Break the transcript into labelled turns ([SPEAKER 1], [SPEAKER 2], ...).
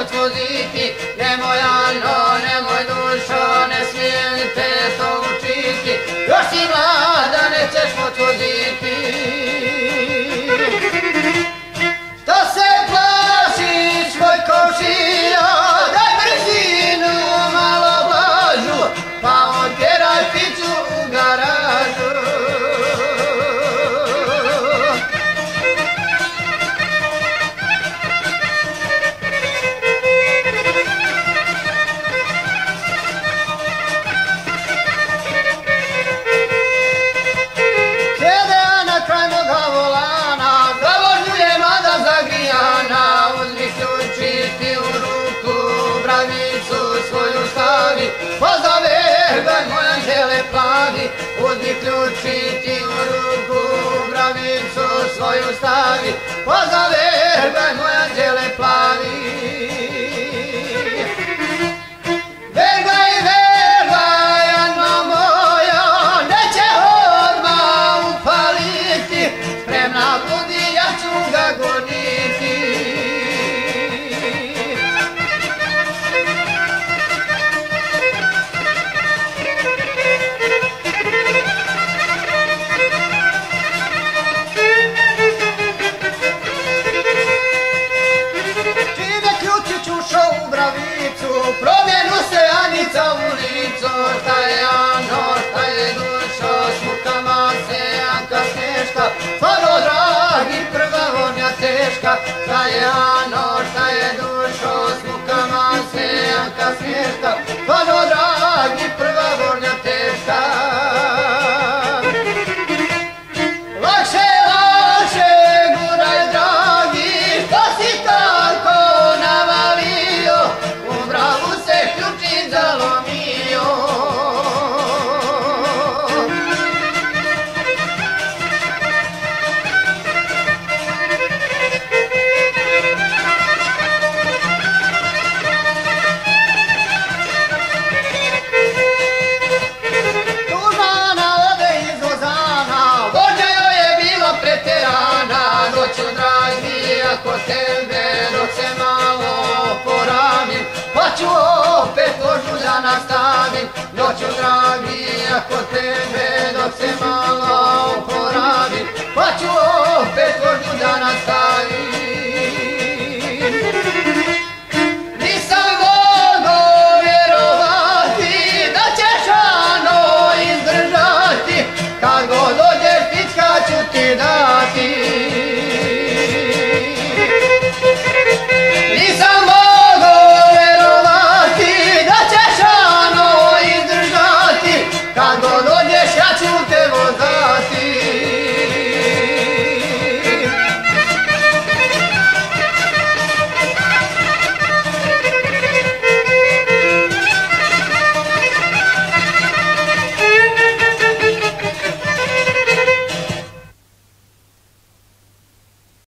[SPEAKER 1] potvoziti, nemoj Ano, nemoj dušo, ne smijem te to učiti, još si mlada, nećeš potvoziti. Što se plašiš, svoj komšija, daj brzinu, malo blažu, pa otjeraj piću u garažu. Pozove, daj moj anđele plavi, uzmi ključ i ti u ruku, bravicu svoju stavi. Pozove, daj moj anđele plavi. Vergaj, vergaj, Ano moja, neće odmah upaliti, spremna budi, ja ću ga goniti. Promjenu se Anica u licu, šta je Ano, šta je dušo, s mukama se Anka smješka, stvarno dragi prva vonja teška, šta je Ano, šta je dušo, s mukama se Anka smješka.